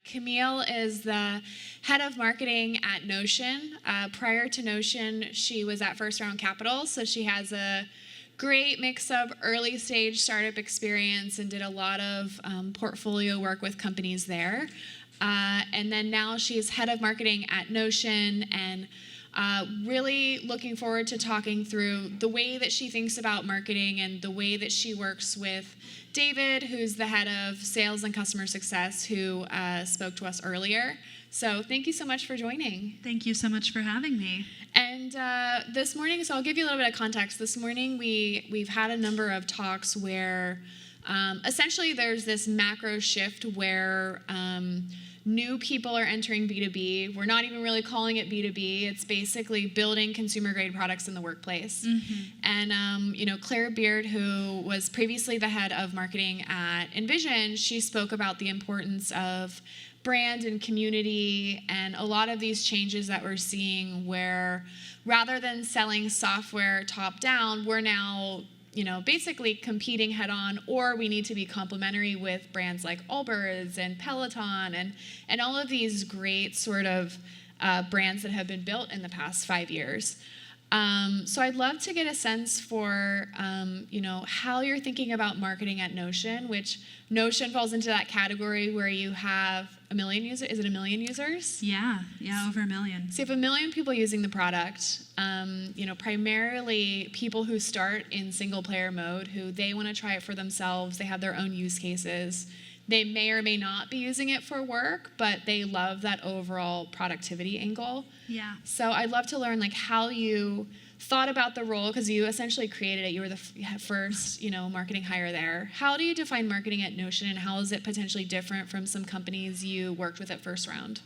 Camille is the head of marketing at Notion. Prior to Notion, she was at First Round Capital, so she has a great mix of early stage startup experience and did a lot of portfolio work with companies there. And then now she's head of marketing at Notion, and really looking forward to talking through the way that she thinks about marketing and the way that she works with David, who's the head of sales and customer success, who spoke to us earlier. So thank you so much for joining. Thank you so much for having me. And this morning, so I'll give you a little bit of context. This morning, we've had a number of talks where essentially there's this macro shift where new people are entering B2B. We're not even really calling it B2B. It's basically building consumer-grade products in the workplace. Mm-hmm. And Claire Beard, who was previously the head of marketing at Envision, she spoke about the importance of brand and community and a lot of these changes that we're seeing where rather than selling software top-down, we're now basically competing head-on, or we need to be complementary with brands like Allbirds and Peloton and all of these great sort of brands that have been built in the past 5 years. So I'd love to get a sense for, how you're thinking about marketing at Notion, which Notion falls into that category where you have 1 million users. Is it 1 million users? Yeah, over 1 million. So you have 1 million people using the product, primarily people who start in single player mode, who they want to try it for themselves. They have their own use cases. They may or may not be using it for work, but they love that overall productivity angle. Yeah. So I'd love to learn how you thought about the role, because you essentially created it. You were the first, marketing hire there. How do you define marketing at Notion, and how is it potentially different from some companies you worked with at First Round?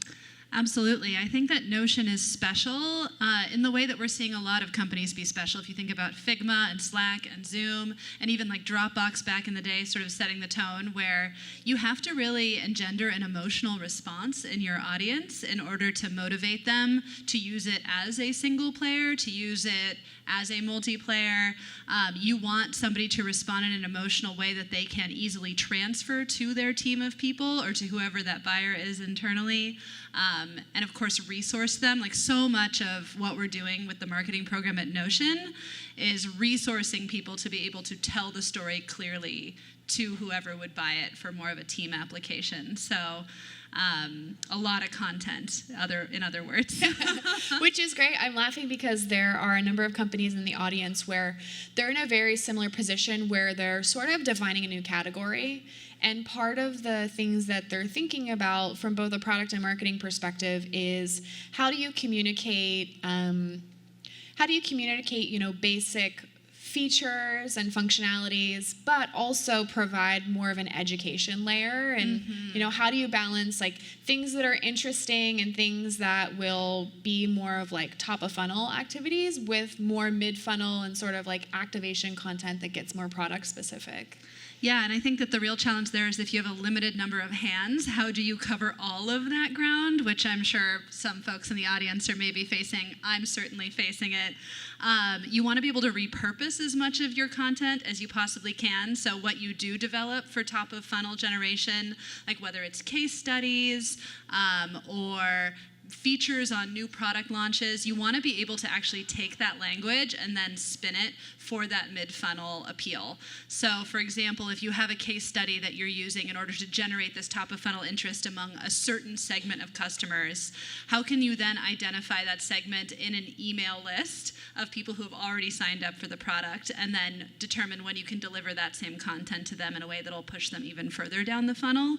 Absolutely. I think that Notion is special in the way that we're seeing a lot of companies be special. If you think about Figma and Slack and Zoom and even like Dropbox back in the day, sort of setting the tone, where you have to really engender an emotional response in your audience in order to motivate them to use it as a single player, to use it as a multiplayer. You want somebody to respond in an emotional way that they can easily transfer to their team of people or to whoever that buyer is internally. And of course, resource them. Like so much of what we're doing with the marketing program at Notion is resourcing people to be able to tell the story clearly to whoever would buy it for more of a team application. So a lot of content, in other words. Which is great. I'm laughing because there are a number of companies in the audience where they're in a very similar position where they're sort of defining a new category. And part of the things that they're thinking about from both a product and marketing perspective is how do you communicate, basic features and functionalities, but also provide more of an education layer, and how do you balance things that are interesting and things that will be more of top of funnel activities with more mid funnel and sort of activation content that gets more product specific. Yeah, and I think that the real challenge there is if you have a limited number of hands, how do you cover all of that ground, which I'm sure some folks in the audience are maybe facing. I'm certainly facing it. You want to be able to repurpose as much of your content as you possibly can. So what you do develop for top of funnel generation, like whether it's case studies or features on new product launches, you want to be able to actually take that language and then spin it for that mid-funnel appeal. So, for example, if you have a case study that you're using in order to generate this top-of-funnel interest among a certain segment of customers, how can you then identify that segment in an email list of people who have already signed up for the product and then determine when you can deliver that same content to them in a way that'll push them even further down the funnel?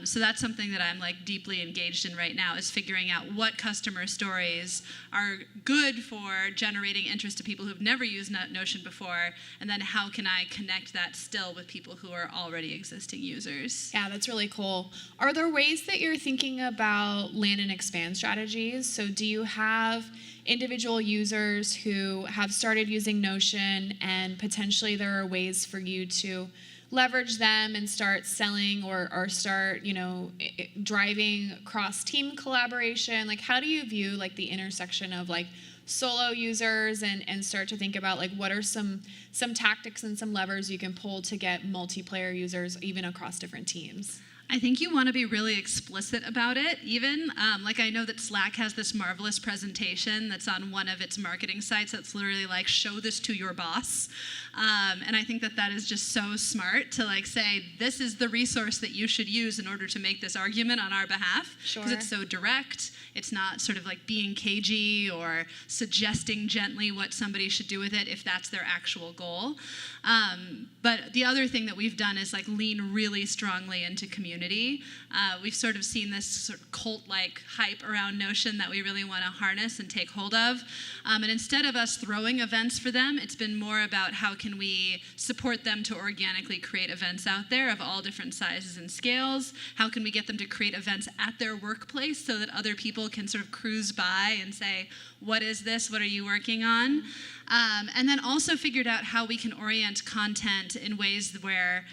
So that's something that I'm deeply engaged in right now, is figuring out what customer stories are good for generating interest to people who've never used Notion before, and then how can I connect that still with people who are already existing users. Yeah, that's really cool. Are there ways that you're thinking about land and expand strategies? So do you have individual users who have started using Notion and potentially there are ways for you to leverage them and start selling or start, driving cross-team collaboration? How do you view the intersection of solo users and start to think about what are some tactics and some levers you can pull to get multiplayer users even across different teams? I think you want to be really explicit about it, even. Like, I know that Slack has this marvelous presentation that's on one of its marketing sites that's literally like, show this to your boss. And I think that that is just so smart to like say, this is the resource that you should use in order to make this argument on our behalf. Sure. Because it's so direct. It's not sort of like being cagey or suggesting gently what somebody should do with it if that's their actual goal. But the other thing that we've done is like lean really strongly into community. We've sort of seen this sort of cult-like hype around Notion that we really want to harness and take hold of. And instead of us throwing events for them, it's been more about how can we support them to organically create events out there of all different sizes and scales. How can we get them to create events at their workplace so that other people can sort of cruise by and say, what is this? What are you working on? And then also figured out how we can orient content in ways where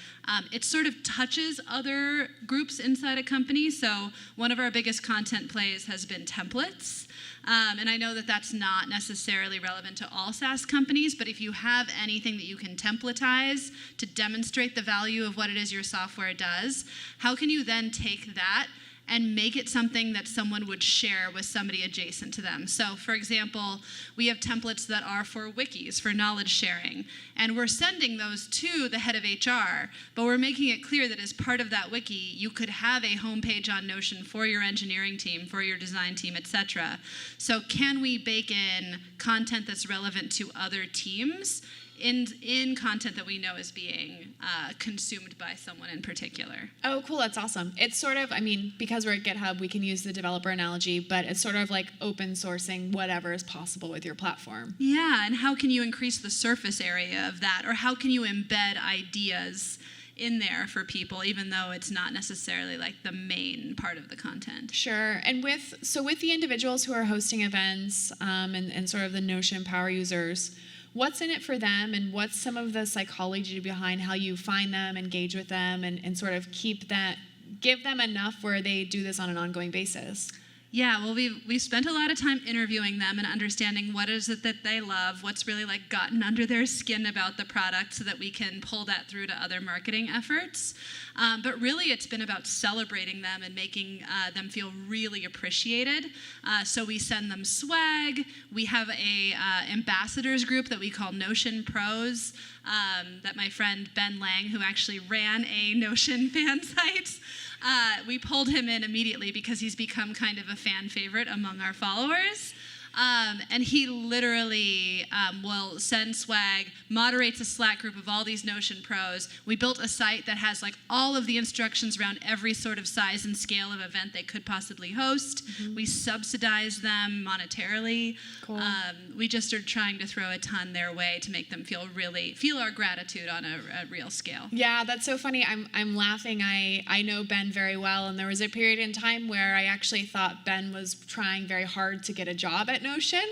it sort of touches other groups inside a company. So one of our biggest content plays has been templates. And I know that that's not necessarily relevant to all SaaS companies, but if you have anything that you can templatize to demonstrate the value of what it is your software does, how can you then take that and make it something that someone would share with somebody adjacent to them? So, for example, we have templates that are for wikis, for knowledge sharing, and we're sending those to the head of HR, but we're making it clear that as part of that wiki, you could have a homepage on Notion for your engineering team, for your design team, etc. So can we bake in content that's relevant to other teams in content that we know is being consumed by someone in particular? Oh, cool. That's awesome. It's sort of, I mean, because we're at GitHub, we can use the developer analogy, but it's sort of like open sourcing whatever is possible with your platform. Yeah, and how can you increase the surface area of that? Or how can you embed ideas in there for people, even though it's not necessarily like the main part of the content? Sure. And with the individuals who are hosting events and sort of the Notion power users, what's in it for them, and what's some of the psychology behind how you find them, engage with them, and sort of give them enough where they do this on an ongoing basis? Yeah, well, we've spent a lot of time interviewing them and understanding what is it that they love, what's really like gotten under their skin about the product so that we can pull that through to other marketing efforts. But really, it's been about celebrating them and making them feel really appreciated. So we send them swag. We have a ambassadors group that we call Notion Pros that my friend Ben Lang, who actually ran a Notion fan site, we pulled him in immediately because he's become kind of a fan favorite among our followers. And he literally will send swag, moderates a Slack group of all these Notion pros. We built a site that has like all of the instructions around every sort of size and scale of event they could possibly host. Mm-hmm. We subsidize them monetarily. Cool. We just are trying to throw a ton their way to make them feel our gratitude on a real scale. Yeah, that's so funny. I'm laughing. I know Ben very well, and there was a period in time where I actually thought Ben was trying very hard to get a job at Notion.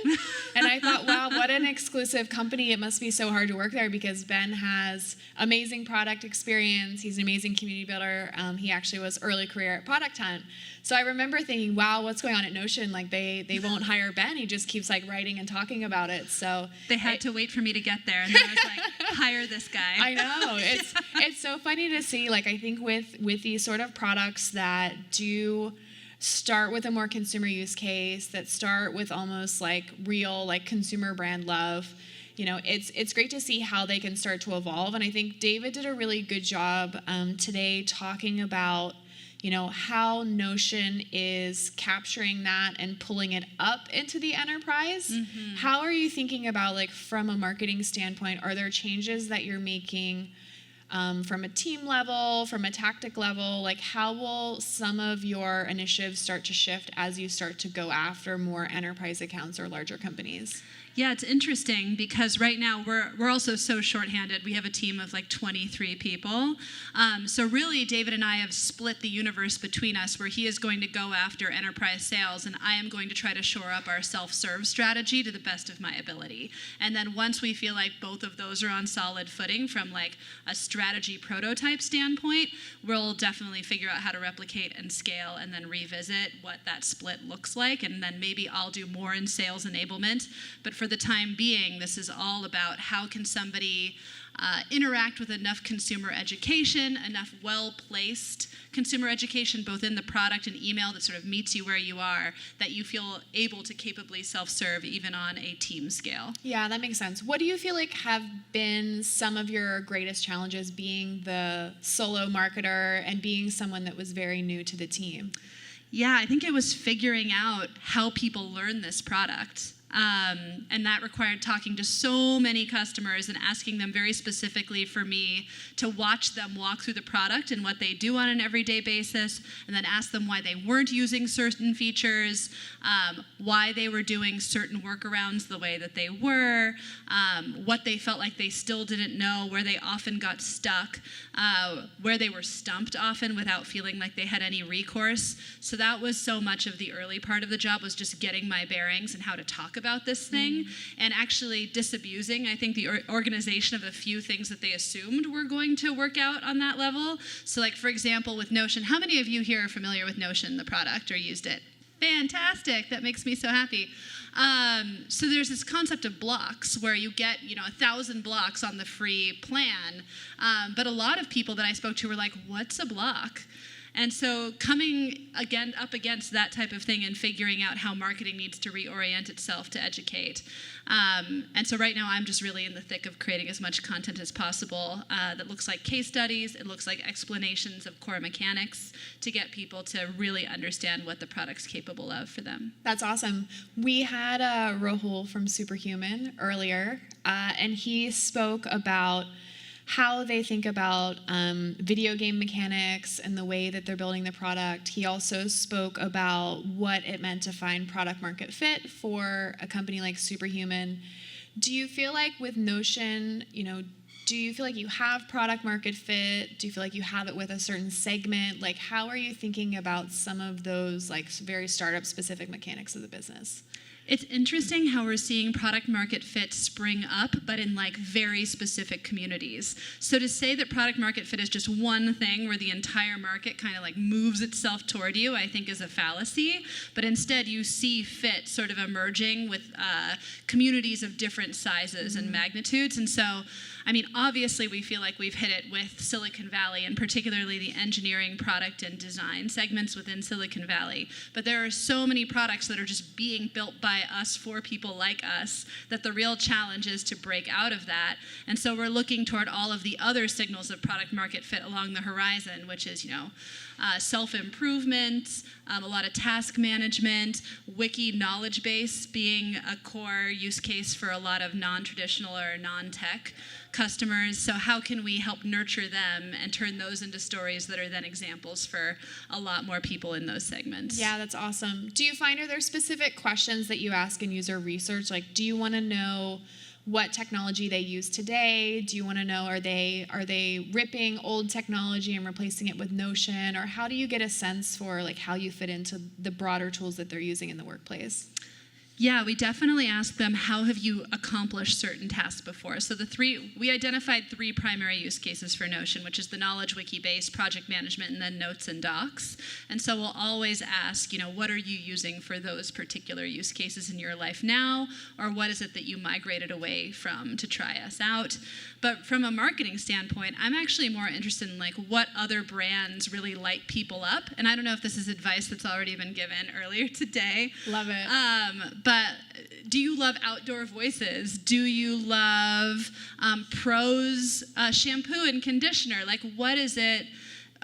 And I thought, wow, what an exclusive company. It must be so hard to work there because Ben has amazing product experience. He's an amazing community builder. He actually was early career at Product Hunt. So I remember thinking, wow, what's going on at Notion? Like they won't hire Ben. He just keeps like writing and talking about it. So they had to wait for me to get there, and then I was like, hire this guy. I know. It's so funny to see. Like I think with these sort of products that do start with a more consumer use case, that start with almost like real like consumer brand love, you know, it's great to see how they can start to evolve. And I think David did a really good job today talking about, you know, how Notion is capturing that and pulling it up into the enterprise. Mm-hmm. How are you thinking about, like, from a marketing standpoint, are there changes that you're making from a team level, from a tactic level? Like, how will some of your initiatives start to shift as you start to go after more enterprise accounts or larger companies? Yeah, it's interesting because right now we're also so shorthanded. We have a team of like 23 people. So really, David and I have split the universe between us, where he is going to go after enterprise sales, and I am going to try to shore up our self-serve strategy to the best of my ability. And then once we feel like both of those are on solid footing from like a strategy prototype standpoint, we'll definitely figure out how to replicate and scale and then revisit what that split looks like. And then maybe I'll do more in sales enablement. But for the time being, this is all about how can somebody interact with enough consumer education, enough well-placed consumer education, both in the product and email that sort of meets you where you are, that you feel able to capably self-serve even on a team scale. Yeah, that makes sense. What do you feel like have been some of your greatest challenges being the solo marketer and being someone that was very new to the team? Yeah, I think it was figuring out how people learn this product. And that required talking to so many customers and asking them very specifically for me to watch them walk through the product and what they do on an everyday basis, and then ask them why they weren't using certain features, why they were doing certain workarounds the way that they were, what they felt like they still didn't know, where they often got stuck, where they were stumped often without feeling like they had any recourse. So that was so much of the early part of the job, was just getting my bearings and how to talk about this thing, and actually disabusing, I think, the organization of a few things that they assumed were going to work out on that level. So like, for example, with Notion, how many of you here are familiar with Notion, the product, or used it? Fantastic, that makes me so happy. So there's this concept of blocks where you get, 1,000 blocks on the free plan, but a lot of people that I spoke to were like, what's a block? And so coming up against that type of thing and figuring out how marketing needs to reorient itself to educate. And so right now I'm just really in the thick of creating as much content as possible that looks like case studies, it looks like explanations of core mechanics to get people to really understand what the product's capable of for them. That's awesome. We had Rahul from Superhuman earlier, and he spoke about how they think about video game mechanics and the way that they're building the product. He also spoke about what it meant to find product market fit for a company like Superhuman. Do you feel like with Notion, do you feel like you have product market fit? Do you feel like you have it with a certain segment? Like, how are you thinking about some of those like very startup specific mechanics of the business? It's interesting how we're seeing product market fit spring up, but in like very specific communities. So to say that product market fit is just one thing where the entire market kind of like moves itself toward you, I think is a fallacy. But instead you see fit sort of emerging with communities of different sizes and magnitudes. And so, obviously we feel like we've hit it with Silicon Valley, and particularly the engineering, product, and design segments within Silicon Valley. But there are so many products that are just being built by us for people like us that the real challenge is to break out of that. And so we're looking toward all of the other signals of product market fit along the horizon, which is, self-improvement, a lot of task management, wiki knowledge base being a core use case for a lot of non-traditional or non-tech customers. So how can we help nurture them and turn those into stories that are then examples for a lot more people in those segments? Yeah, that's awesome. Do you find, are there specific questions that you ask in user research? Like, do you want to know what technology they use today? Do you want to know, are they ripping old technology and replacing it with Notion? Or how do you get a sense for like how you fit into the broader tools that they're using in the workplace? Yeah, we definitely ask them, how have you accomplished certain tasks before? So we identified 3 primary use cases for Notion, which is the knowledge wiki base, project management, and then notes and docs. And so we'll always ask, what are you using for those particular use cases in your life now? Or what is it that you migrated away from to try us out? But from a marketing standpoint, I'm actually more interested in like what other brands really light people up. And I don't know if this is advice that's already been given earlier today. Love it. But do you love outdoor voices? Do you love Prose shampoo and conditioner? Like, what is it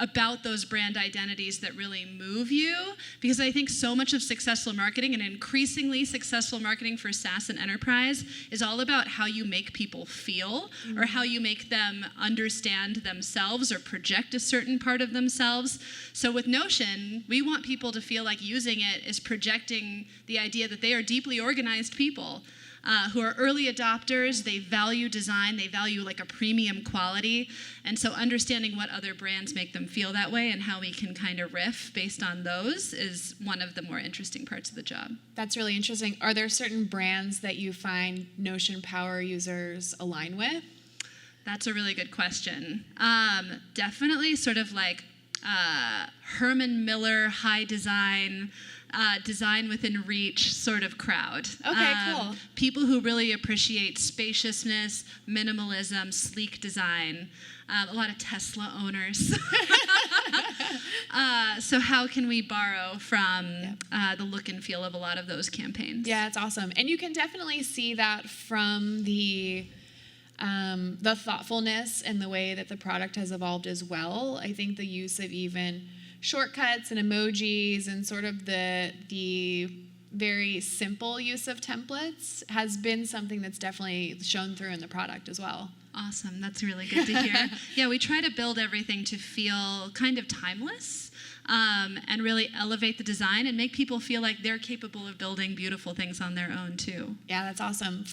about those brand identities that really move you? Because I think so much of successful marketing, and increasingly successful marketing for SaaS and enterprise, is all about how you make people feel, or how you make them understand themselves or project a certain part of themselves. So with Notion, we want people to feel like using it is projecting the idea that they are deeply organized people who are early adopters. They value design, they value like a premium quality. And so understanding what other brands make them feel that way and how we can kind of riff based on those is one of the more interesting parts of the job. That's really interesting. Are there certain brands that you find Notion power users align with? That's a really good question. Definitely sort of like Herman Miller, high design, design within reach sort of crowd. Okay, cool. People who really appreciate spaciousness, minimalism, sleek design. A lot of Tesla owners. So how can we borrow from the look and feel of a lot of those campaigns? Yeah, it's awesome. And you can definitely see that from the thoughtfulness and the way that the product has evolved as well. I think the use of even shortcuts and emojis and sort of the very simple use of templates has been something that's definitely shown through in the product as well. Awesome. That's really good to hear. Yeah, we try to build everything to feel kind of timeless and really elevate the design and make people feel like they're capable of building beautiful things on their own too. Yeah, that's awesome.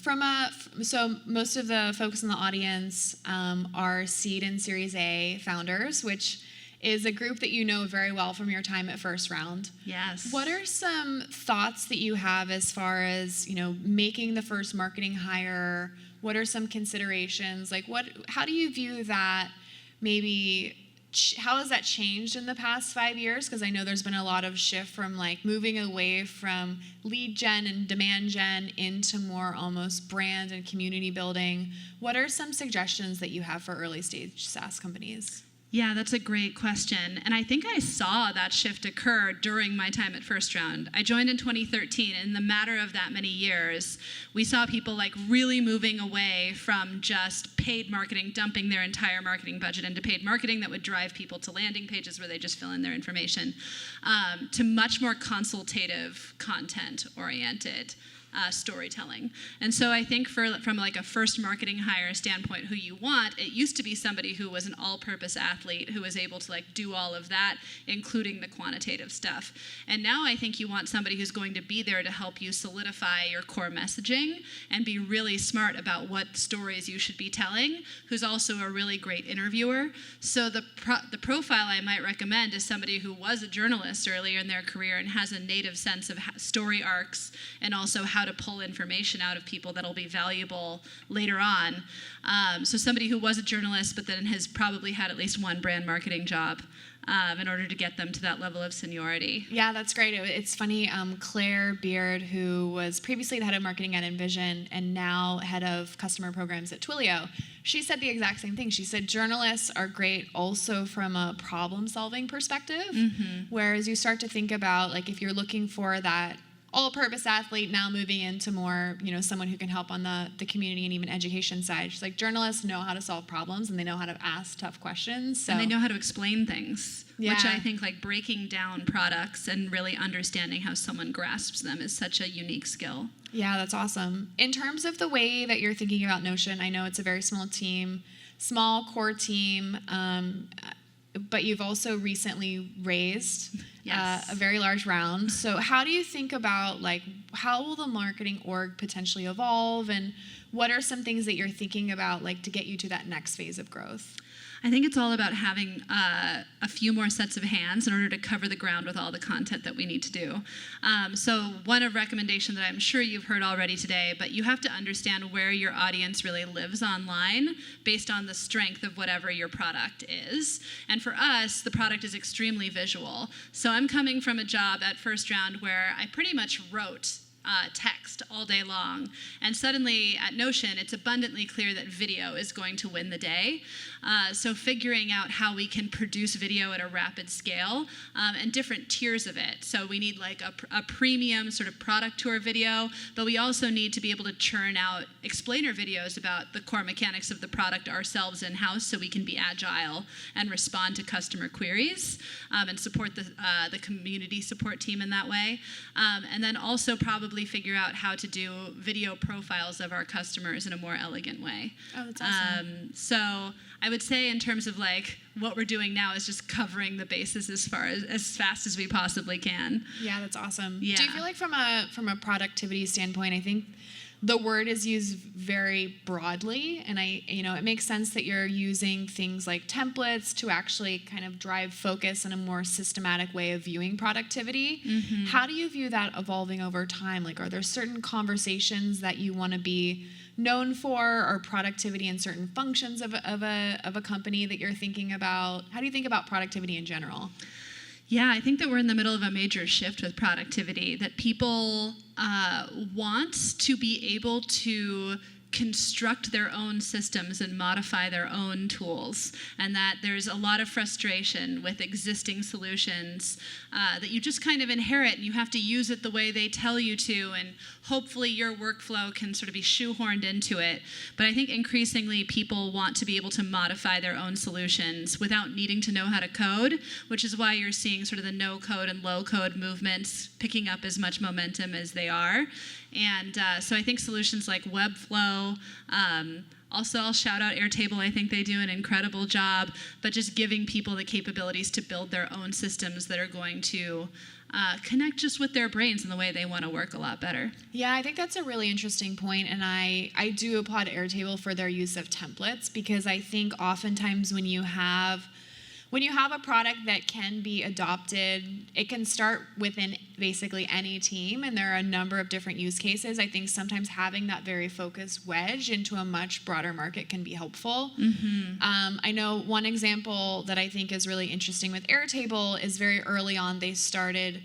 So most of the folks in the audience are seed and Series A founders, which is a group that you know very well from your time at First Round. Yes. What are some thoughts that you have as far as, making the first marketing hire? What are some considerations? How do you view that maybe, how has that changed in the past 5 years? Because I know there's been a lot of shift from moving away from lead gen and demand gen into more almost brand and community building. What are some suggestions that you have for early stage SaaS companies? Yeah, that's a great question. And I think I saw that shift occur during my time at First Round. I joined in 2013, and in the matter of that many years, we saw people really moving away from just paid marketing, dumping their entire marketing budget into paid marketing that would drive people to landing pages where they just fill in their information, to much more consultative, content-oriented storytelling. And so I think from a first marketing hire standpoint, who you want, it used to be somebody who was an all-purpose athlete who was able to do all of that, including the quantitative stuff. And now I think you want somebody who's going to be there to help you solidify your core messaging and be really smart about what stories you should be telling, who's also a really great interviewer. So the profile I might recommend is somebody who was a journalist earlier in their career and has a native sense of story arcs and also how to pull information out of people that'll be valuable later on. So somebody who was a journalist but then has probably had at least one brand marketing job in order to get them to that level of seniority. Yeah, that's great. It's funny, Claire Beard, who was previously the head of marketing at Envision and now head of customer programs at Twilio, she said the exact same thing. She said journalists are great also from a problem-solving perspective, whereas you start to think about, if you're looking for that all-purpose athlete now moving into more, someone who can help on the community and even education side. She's journalists know how to solve problems and they know how to ask tough questions. So. And they know how to explain things, yeah. Which I think breaking down products and really understanding how someone grasps them is such a unique skill. Yeah, that's awesome. In terms of the way that you're thinking about Notion, I know it's a very small team, small core team, but you've also recently raised a very large round. So how do you think about how will the marketing org potentially evolve, and what are some things that you're thinking about to get you to that next phase of growth? I think it's all about having a few more sets of hands in order to cover the ground with all the content that we need to do. So one recommendation that I'm sure you've heard already today, but you have to understand where your audience really lives online based on the strength of whatever your product is. And for us, the product is extremely visual. So I'm coming from a job at First Round where I pretty much wrote text all day long. And suddenly at Notion, it's abundantly clear that video is going to win the day. So figuring out how we can produce video at a rapid scale and different tiers of it. So we need a premium sort of product tour video, but we also need to be able to churn out explainer videos about the core mechanics of the product ourselves in-house so we can be agile and respond to customer queries and support the community support team in that way. And then also probably figure out how to do video profiles of our customers in a more elegant way. Oh, that's awesome. So I would say in terms of what we're doing now is just covering the bases as fast as we possibly can. Yeah, that's awesome. Yeah. Do you feel from a productivity standpoint, I think the word is used very broadly, and it makes sense that you're using things like templates to actually kind of drive focus in a more systematic way of viewing productivity. How do you view that evolving over time? Are there certain conversations that you want to be known for, or productivity in certain functions of a company that you're thinking about? How do you think about productivity in general? Yeah, I think that we're in the middle of a major shift with productivity, that people want to be able to construct their own systems and modify their own tools, and that there's a lot of frustration with existing solutions that you just kind of inherit, and you have to use it the way they tell you to, and hopefully your workflow can sort of be shoehorned into it. But I think increasingly people want to be able to modify their own solutions without needing to know how to code, which is why you're seeing sort of the no-code and low-code movements picking up as much momentum as they are. And so I think solutions like Webflow, also I'll shout out Airtable, I think they do an incredible job, but just giving people the capabilities to build their own systems that are going to connect just with their brains and the way they want to work a lot better. Yeah, I think that's a really interesting point, and I do applaud Airtable for their use of templates, because I think oftentimes when you have a product that can be adopted, it can start within basically any team, and there are a number of different use cases. I think sometimes having that very focused wedge into a much broader market can be helpful. I know one example that I think is really interesting with Airtable is very early on they started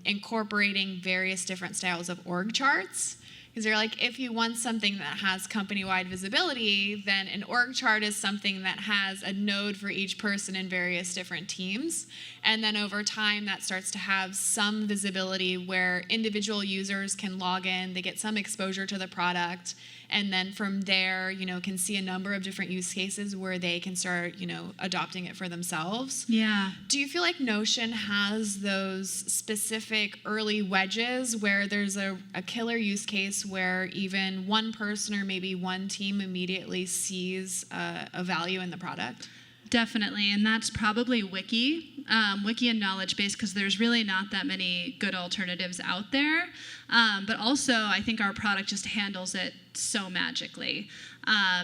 incorporating various different styles of org charts. Because they're like, if you want something that has company-wide visibility, then an org chart is something that has a node for each person in various different teams. And then over time, that starts to have some visibility where individual users can log in, they get some exposure to the product, and then from there, can see a number of different use cases where they can start, adopting it for themselves. Yeah. Do you feel like Notion has those specific early wedges where there's a killer use case where even one person or maybe one team immediately sees a value in the product? Definitely, and that's probably Wiki and knowledge base, because there's really not that many good alternatives out there. But also, I think our product just handles it so magically.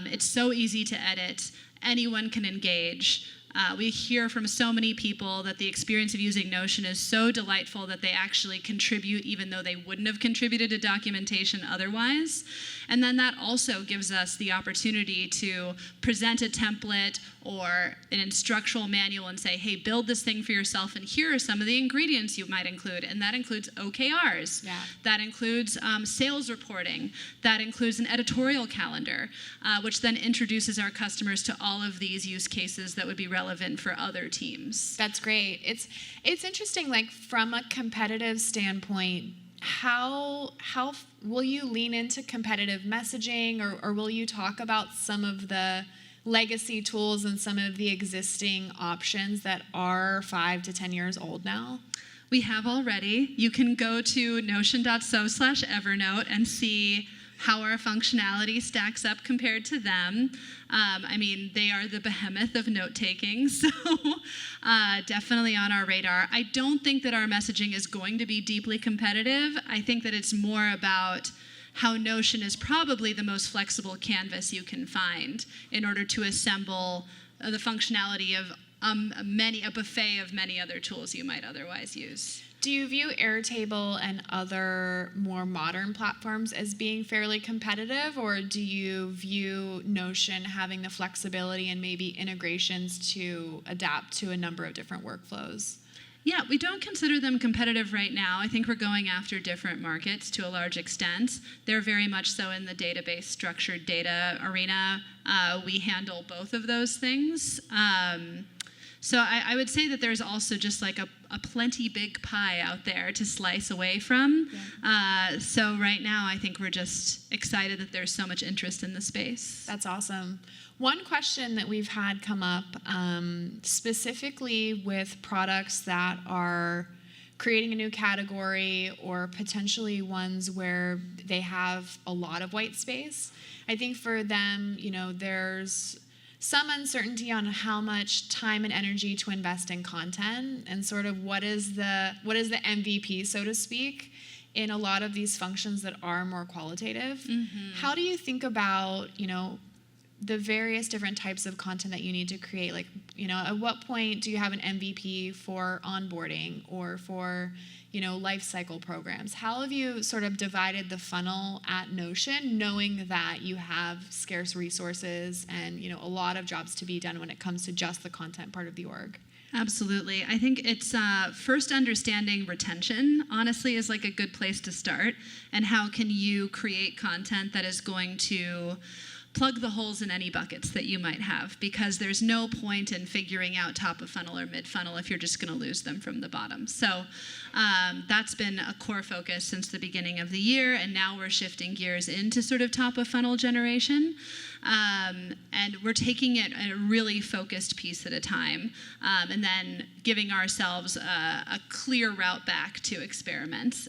It's so easy to edit. Anyone can engage. We hear from so many people that the experience of using Notion is so delightful that they actually contribute even though they wouldn't have contributed to documentation otherwise. And then that also gives us the opportunity to present a template or an instructional manual and say, hey, build this thing for yourself, and here are some of the ingredients you might include. And that includes OKRs. Yeah. That includes sales reporting. That includes an editorial calendar, which then introduces our customers to all of these use cases that would be relevant for other teams. That's great. It's interesting, like from a competitive standpoint, how will you lean into competitive messaging, or will you talk about some of the legacy tools and some of the existing options that are 5 to 10 years old now? We have already. You can go to notion.so/Evernote and see how our functionality stacks up compared to them. They are the behemoth of note-taking, so definitely on our radar. I don't think that our messaging is going to be deeply competitive. I think that it's more about how Notion is probably the most flexible canvas you can find in order to assemble the functionality of a buffet of many other tools you might otherwise use. Do you view Airtable and other more modern platforms as being fairly competitive, or do you view Notion having the flexibility and maybe integrations to adapt to a number of different workflows? Yeah, we don't consider them competitive right now. I think we're going after different markets to a large extent. They're very much so in the database structured data arena. We handle both of those things. So I would say that there's also just like a plenty big pie out there to slice away from. Yeah. So right now, I think we're just excited that there's so much interest in the space. That's awesome. One question that we've had come up specifically with products that are creating a new category or potentially ones where they have a lot of white space. I think for them, there's some uncertainty on how much time and energy to invest in content, and sort of what is the MVP, so to speak, in a lot of these functions that are more qualitative. Mm-hmm. How do you think about, the various different types of content that you need to create? Like, At what point do you have an MVP for onboarding or for, life cycle programs? How have you sort of divided the funnel at Notion, knowing that you have scarce resources and, a lot of jobs to be done when it comes to just the content part of the org? Absolutely. I think it's first understanding retention, honestly, is like a good place to start. And how can you create content that is going to plug the holes in any buckets that you might have, because there's no point in figuring out top of funnel or mid funnel if you're just going to lose them from the bottom. So that's been a core focus since the beginning of the year, and now we're shifting gears into sort of top of funnel generation. And we're taking it a really focused piece at a time, and then giving ourselves a clear route back to experiment.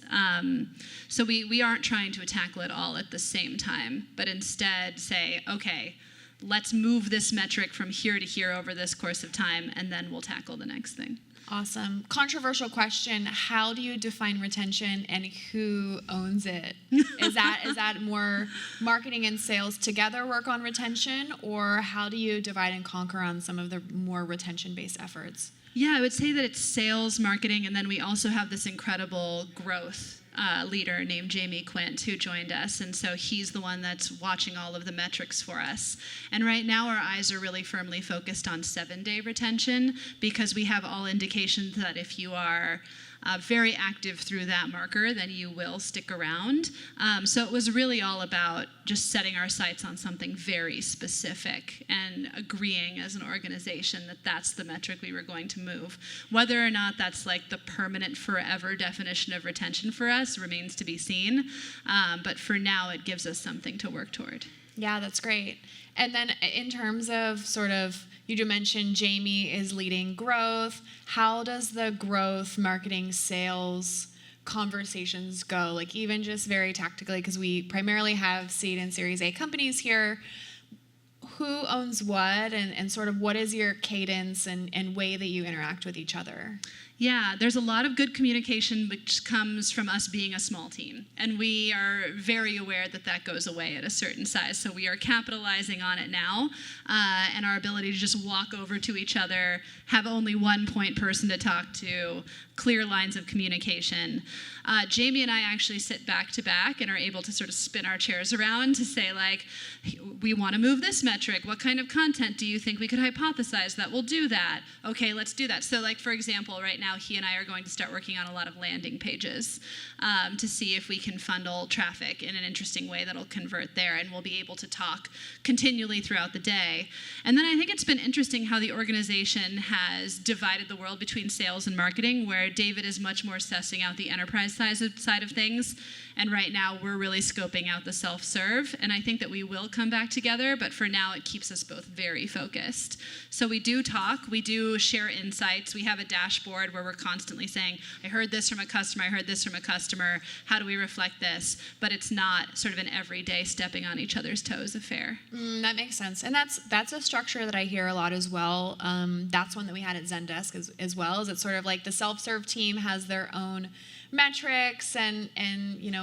So we aren't trying to tackle it all at the same time, but instead say, okay, let's move this metric from here to here over this course of time, and then we'll tackle the next thing. Awesome. Controversial question. How do you define retention and who owns it? Is that more marketing and sales together work on retention, or how do you divide and conquer on some of the more retention-based efforts? Yeah, I would say that it's sales, marketing, and then we also have this incredible growth leader named Jamie Quint who joined us, and so he's the one that's watching all of the metrics for us. And right now our eyes are really firmly focused on 7-day retention, because we have all indications that if you are very active through that marker, then you will stick around. So it was really all about just setting our sights on something very specific and agreeing as an organization that that's the metric we were going to move. Whether or not that's like the permanent forever definition of retention for us remains to be seen. But for now, it gives us something to work toward. Yeah, that's great. And then in terms of sort of, you do mention Jamie is leading growth. How does the growth, marketing, sales conversations go? Like even just very tactically, because we primarily have seed and Series A companies here. Who owns what, and sort of what is your cadence and way that you interact with each other? Yeah, there's a lot of good communication which comes from us being a small team. And we are very aware that that goes away at a certain size. So we are capitalizing on it now, and our ability to just walk over to each other, have only one point person to talk to, clear lines of communication. Jamie and I actually sit back to back and are able to sort of spin our chairs around to say, like, we want to move this metric. What kind of content do you think we could hypothesize that will do that? Okay, let's do that. So like, for example, right now he and I are going to start working on a lot of landing pages to see if we can funnel traffic in an interesting way that'll convert there, and we'll be able to talk continually throughout the day. And then I think it's been interesting how the organization has divided the world between sales and marketing, where David is much more sussing out the enterprise side of things, and right now we're really scoping out the self-serve, and I think that we will come back together, but for now it keeps us both very focused. So we do talk, we do share insights, we have a dashboard where we're constantly saying, I heard this from a customer, I heard this from a customer, how do we reflect this? But it's not sort of an everyday stepping on each other's toes affair. That makes sense, and that's a structure that I hear a lot as well. That's one that we had at Zendesk as well, is it's sort of like the self-serve team has their own metrics and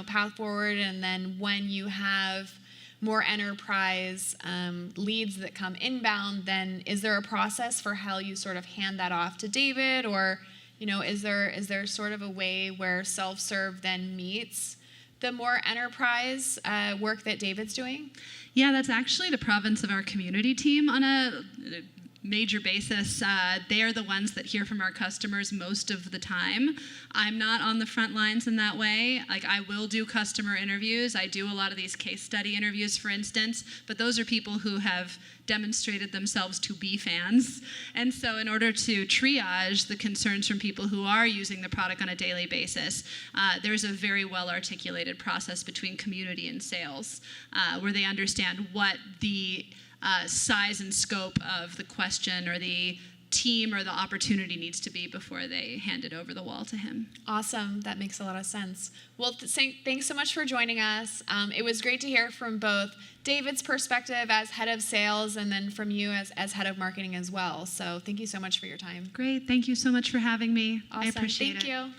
path forward, and then when you have more enterprise leads that come inbound, then is there a process for how you sort of hand that off to David, or is there sort of a way where self-serve then meets the more enterprise work that David's doing? Yeah, that's actually the province of our community team on a major basis. They are the ones that hear from our customers most of the time. I'm not on the front lines in that way. Like, I will do customer interviews. I do a lot of these case study interviews, for instance, but those are people who have demonstrated themselves to be fans. And so in order to triage the concerns from people who are using the product on a daily basis, there's a very well-articulated process between community and sales, where they understand what the size and scope of the question or the team or the opportunity needs to be before they hand it over the wall to him. Awesome. That makes a lot of sense. Well, thanks so much for joining us. It was great to hear from both David's perspective as head of sales and then from you as head of marketing as well. So thank you so much for your time. Great. Thank you so much for having me. Awesome. I appreciate it. Thank you.